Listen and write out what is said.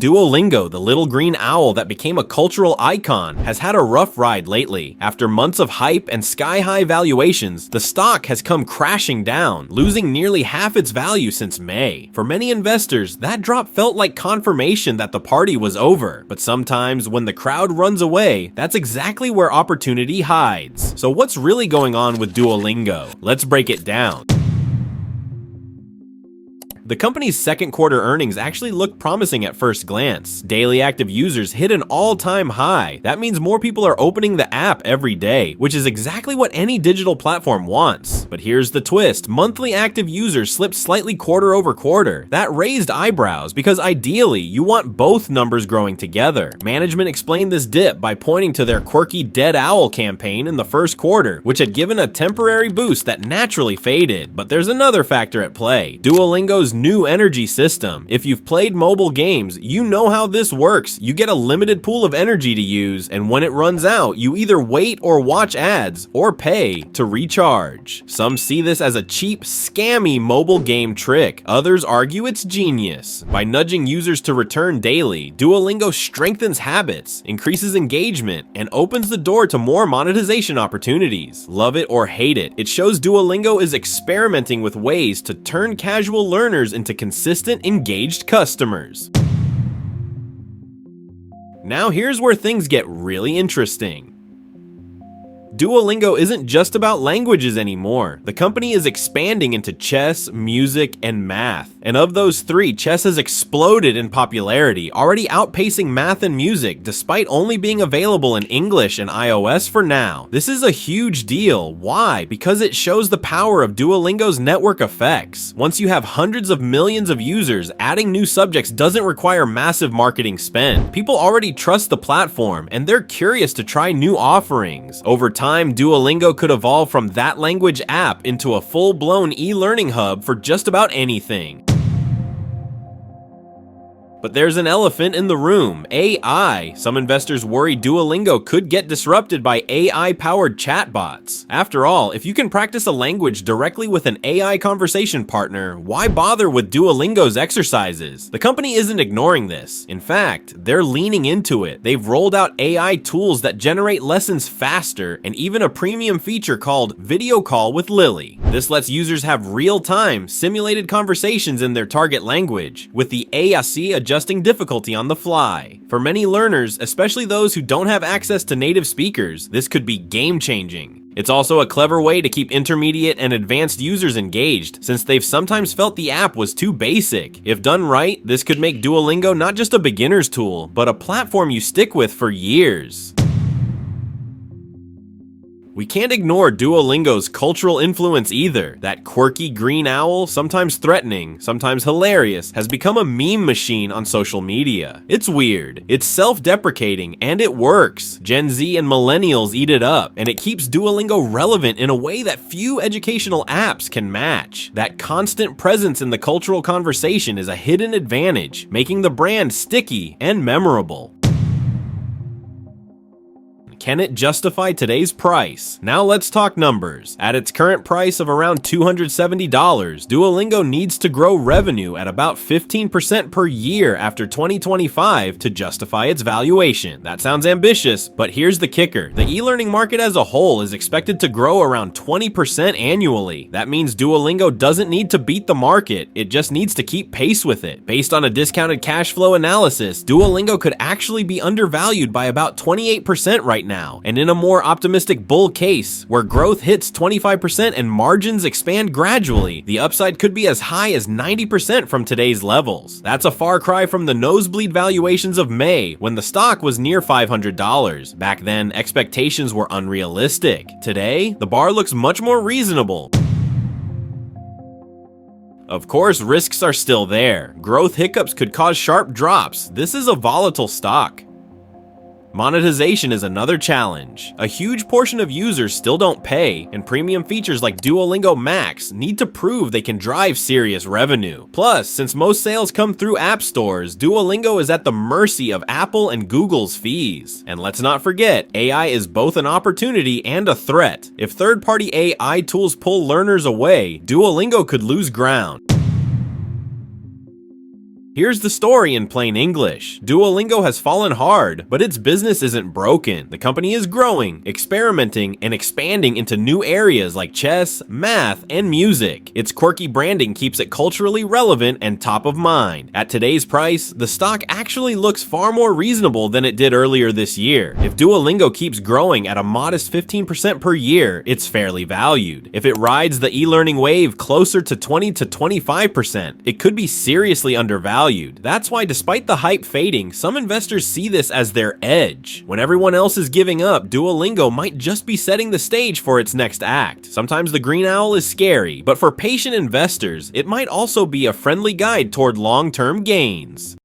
Duolingo, the little green owl that became a cultural icon, has had a rough ride lately. After months of hype and sky-high valuations, the stock has come crashing down, losing nearly half its value since May. For many investors, that drop felt like confirmation that the party was over. But sometimes, when the crowd runs away, that's exactly where opportunity hides. So what's really going on with Duolingo? Let's break it down. The company's second quarter earnings actually looked promising at first glance. Daily active users hit an all-time high. That means more people are opening the app every day, which is exactly what any digital platform wants. But here's the twist. Monthly active users slipped slightly quarter over quarter. That raised eyebrows because ideally, you want both numbers growing together. Management explained this dip by pointing to their quirky dead owl campaign in the first quarter, which had given a temporary boost that naturally faded. But there's another factor at play. Duolingo's new energy system. If you've played mobile games, you know how this works. You get a limited pool of energy to use, and when it runs out, you either wait or watch ads, or pay to recharge. Some see this as a cheap, scammy mobile game trick. Others argue it's genius. By nudging users to return daily, Duolingo strengthens habits, increases engagement, and opens the door to more monetization opportunities. Love it or hate it, it shows Duolingo is experimenting with ways to turn casual learners into consistent, engaged customers. Now here's where things get really interesting. Duolingo isn't just about languages anymore. The company is expanding into chess, music, and math. And of those three, chess has exploded in popularity, already outpacing math and music, despite only being available in English and iOS for now. This is a huge deal. Why? Because it shows the power of Duolingo's network effects. Once you have hundreds of millions of users, adding new subjects doesn't require massive marketing spend. People already trust the platform, and they're curious to try new offerings. Over time, Duolingo could evolve from that language app into a full-blown e-learning hub for just about anything. But there's an elephant in the room, AI. Some investors worry Duolingo could get disrupted by AI-powered chatbots. After all, if you can practice a language directly with an AI conversation partner, why bother with Duolingo's exercises? The company isn't ignoring this. In fact, they're leaning into it. They've rolled out AI tools that generate lessons faster, and even a premium feature called Video Call with Lily. This lets users have real-time, simulated conversations in their target language, with the AI adjusting difficulty on the fly. For many learners, especially those who don't have access to native speakers, this could be game-changing. It's also a clever way to keep intermediate and advanced users engaged, since they've sometimes felt the app was too basic. If done right, this could make Duolingo not just a beginner's tool, but a platform you stick with for years. We can't ignore Duolingo's cultural influence either. That quirky green owl, sometimes threatening, sometimes hilarious, has become a meme machine on social media. It's weird, it's self-deprecating, and it works. Gen Z and millennials eat it up, and it keeps Duolingo relevant in a way that few educational apps can match. That constant presence in the cultural conversation is a hidden advantage, making the brand sticky and memorable. Can it justify today's price? Now let's talk numbers. At its current price of around $270, Duolingo needs to grow revenue at about 15% per year after 2025 to justify its valuation. That sounds ambitious, but here's the kicker. The e-learning market as a whole is expected to grow around 20% annually. That means Duolingo doesn't need to beat the market, it just needs to keep pace with it. Based on a discounted cash flow analysis, Duolingo could actually be undervalued by about 28% right now. And in a more optimistic bull case, where growth hits 25% and margins expand gradually, the upside could be as high as 90% from today's levels. That's a far cry from the nosebleed valuations of May, when the stock was near $500. Back then, expectations were unrealistic. Today, the bar looks much more reasonable. Of course, risks are still there. Growth hiccups could cause sharp drops. This is a volatile stock. Monetization is another challenge. A huge portion of users still don't pay, and premium features like Duolingo Max need to prove they can drive serious revenue. Plus, since most sales come through app stores, Duolingo is at the mercy of Apple and Google's fees. And let's not forget, AI is both an opportunity and a threat. If third-party AI tools pull learners away, Duolingo could lose ground. Here's the story in plain English. Duolingo has fallen hard, but its business isn't broken. The company is growing, experimenting, and expanding into new areas like chess, math, and music. Its quirky branding keeps it culturally relevant and top of mind. At today's price, the stock actually looks far more reasonable than it did earlier this year. If Duolingo keeps growing at a modest 15% per year, it's fairly valued. If it rides the e-learning wave closer to 20 to 25%, it could be seriously undervalued. That's why despite the hype fading, some investors see this as their edge. When everyone else is giving up, Duolingo might just be setting the stage for its next act. Sometimes the green owl is scary, but for patient investors, it might also be a friendly guide toward long-term gains.